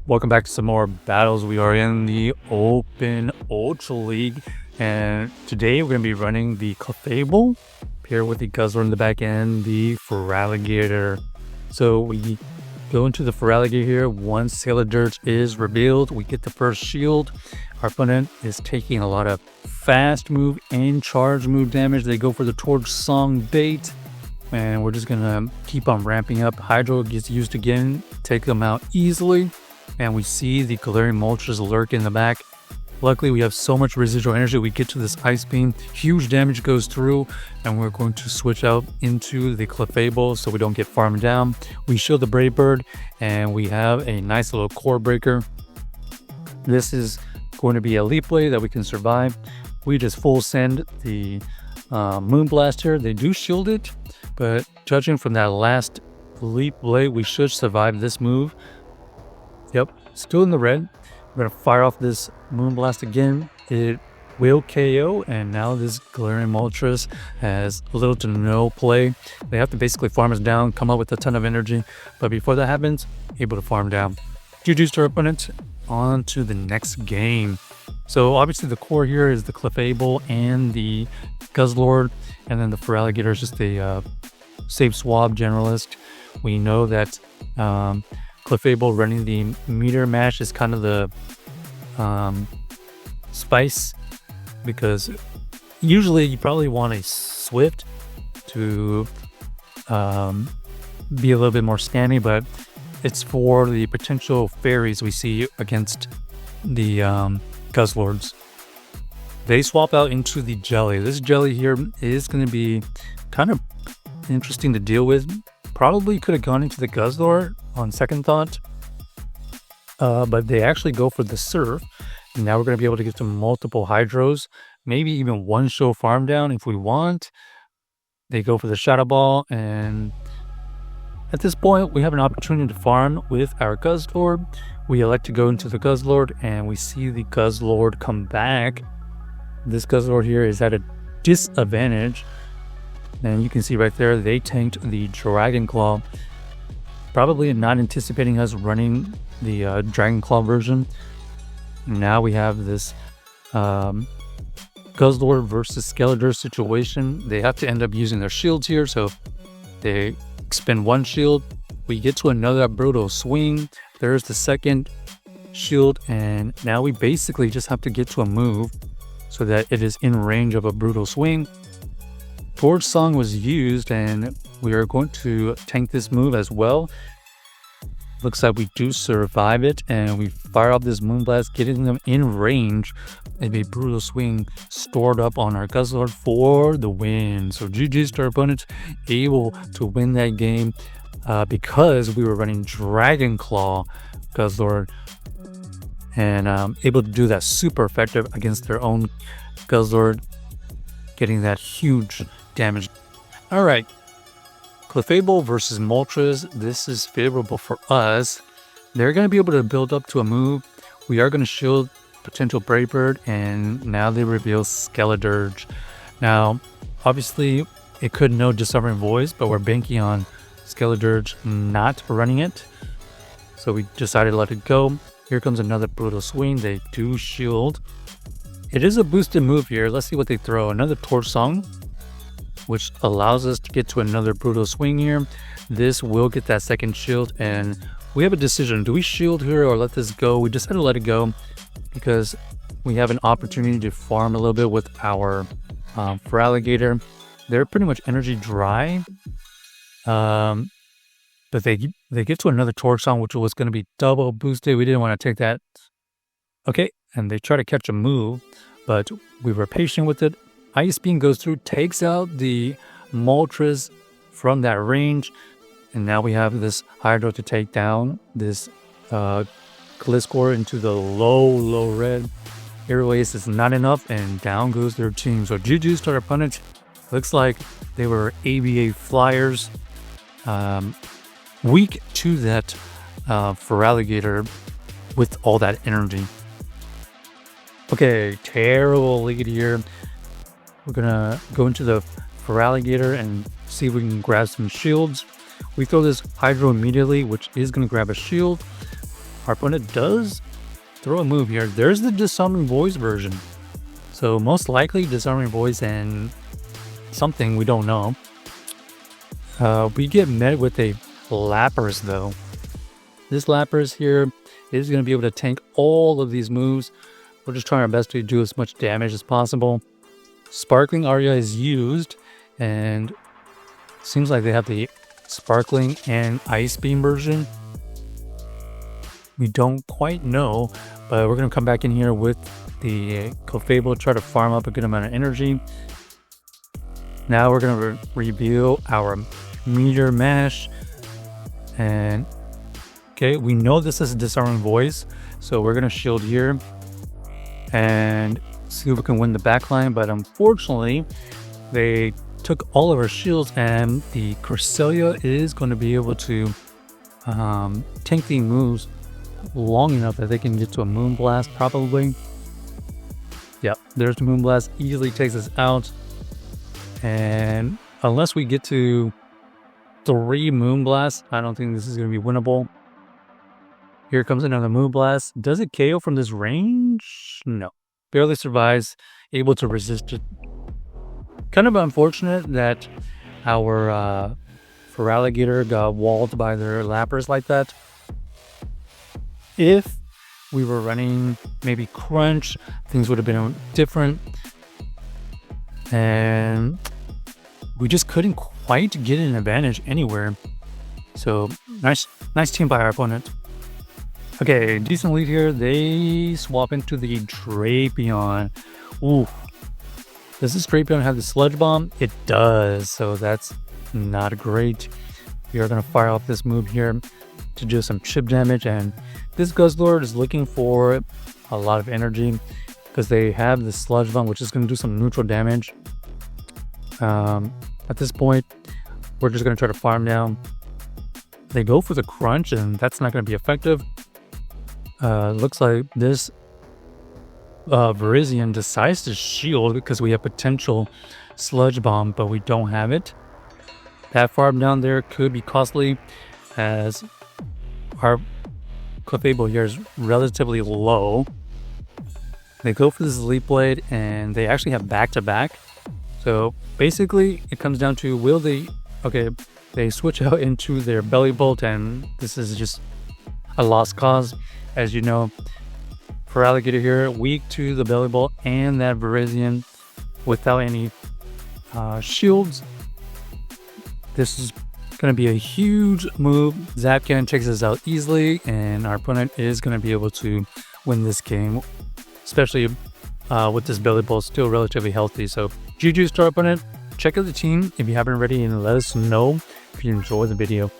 Welcome back to some more battles. We are in the Open Ultra League, and today we're going to be running the Clefable, paired with the Guzzlord in the back end, the Feraligatr. So we go into the Feraligatr here. Once Feraligatr is revealed, we get the first shield. Our opponent is taking a lot of fast move and charge move damage. They go for the Torch Song bait, and we're just going to keep on ramping up. Hydro gets used again, take them out easily. And we see the Galarian Moltres lurk in the back. Luckily, we have so much residual energy. We get to this Ice Beam. Huge damage goes through. And we're going to switch out into the Clefable so we don't get farmed down. We shield the Brave Bird. And we have a nice little Core Breaker. This is going to be a Leaf Blade that we can survive. We just full send the Moonblast here. They do shield it. But judging from that last Leaf Blade, we should survive this move. Yep, still in the red. We're going to fire off this Moonblast again. It will KO, and now this Galarian Moltres has little to no play. They have to basically farm us down, come up with a ton of energy. But before that happens, able to farm down. GG's to our opponent. On to the next game. So obviously the core here is the Clefable and the Guzzlord, and then the Feraligatr is just a safe swab generalist. We know that Clefable running the meter mash is kind of the spice, because usually you probably want a Swift to be a little bit more scanny, but it's for the potential fairies we see against the Guzzlords. They swap out into the jelly. This jelly here is going to be kind of interesting to deal with. Probably could have gone into the Guzzlord on second thought, but they actually go for the Surf. And now we're going to be able to get to multiple Hydros, maybe even one show farm down if we want. They go for the Shadow Ball, and at this point we have an opportunity to farm with our Guzzlord. We elect to go into the Guzzlord, and we see the Guzzlord come back. This Guzzlord here is at a disadvantage. And you can see right there, they tanked the Dragon Claw. Probably not anticipating us running the Dragon Claw version. Now we have this Guzzlord versus Skeletor situation. They have to end up using their shields here. So they expend one shield. We get to another Brutal Swing. There's the second shield. And now we basically just have to get to a move so that it is in range of a Brutal Swing. Torch Song was used, and we are going to tank this move as well. Looks like we do survive it, and we fire off this Moonblast, getting them in range, and a Brutal Swing stored up on our Guzzlord for the win. So GG's to our opponent, able to win that game because we were running Dragon Claw Guzzlord, and able to do that super effective against their own Guzzlord, getting that huge damage. All right, Clefable versus Moltres. This is favorable for us. They're going to be able to build up to a move. We are going to shield potential Brave Bird, and now they reveal Skeletor. Now, obviously, it could know Discovering Voice, but we're banking on Skeletor not running it. So we decided to let it go. Here comes another Brutal Swing. They do shield. It is a boosted move here. Let's see what they throw. Another Torch Song, which allows us to get to another Brutal Swing here. This will get that second shield, and we have a decision. Do we shield here or let this go? We decided to let it go because we have an opportunity to farm a little bit with our Feraligatr. They're pretty much energy dry, but they get to another Torch Song, which was going to be double boosted. We didn't want to take that. Okay, and they try to catch a move, but we were patient with it. Ice Beam goes through, takes out the Moltres from that range, and now we have this Hydro to take down this Gliscor into the low red. Airways is not enough, and down goes their team. So GG's to our opponent. Looks like they were ABA Flyers. Weak to that Feraligatr with all that energy. Okay, terrible lead here. We're gonna go into the Feraligatr and see if we can grab some shields. We throw this Hydro immediately, which is gonna grab a shield. our opponent does throw a move here. There's the Disarming Voice version. So most likely Disarming Voice and something we don't know. We get met with a Lapras though. This Lapras here is going to be able to tank all of these moves. We're just trying our best to do as much damage as possible. Sparkling Aria is used, and seems like they have the Sparkling and Ice Beam version. We don't quite know, but we're going to come back in here with the Clefable, try to farm up a good amount of energy. Now we're going to reveal our Meteor Mash. And okay, we know this is a Disarming Voice, so we're going to shield here and see if we can win the backline. But unfortunately, they took all of our shields, and the Cresselia is going to be able to tank the moves long enough that they can get to a Moonblast probably. Yep, there's the Moonblast, easily takes us out. And unless we get to 3 Moonblasts, I don't think this is going to be winnable. Here comes another Moonblast. Does it KO from this range? No. Barely survives, able to resist it. Kind of unfortunate that our Feraligatr got walled by their Lapras like that. If we were running maybe Crunch, things would have been different. And we just couldn't quite get an advantage anywhere. So nice team by our opponent. Okay, decent lead here. They swap into the Drapion. Ooh. Does this Drapion have the Sludge Bomb? It does, so that's not great. We are going to fire off this move here to do some chip damage, and this Guzzlord is looking for a lot of energy because they have the Sludge Bomb, which is going to do some neutral damage. At this point, we're just going to try to farm down. They go for the Crunch, and that's not going to be effective. Looks like this Virizion decides to shield because we have potential Sludge Bomb, but we don't have it. That farm down there could be costly, as our Clefable here is relatively low. They go for this Leaf Blade, and they actually have back-to-back. So basically, it comes down to will they... Okay, they switch out into their Belly Bolt, and this is just a lost cause. As you know, Feraligatr here, weak to the Belly Bolt and that Virizion without any shields. This is going to be a huge move. Zapcan takes us out easily, and our opponent is going to be able to win this game, especially with this Belly Bolt still relatively healthy. So GG's to our opponent. Check out the team if you haven't already, and let us know if you enjoyed the video.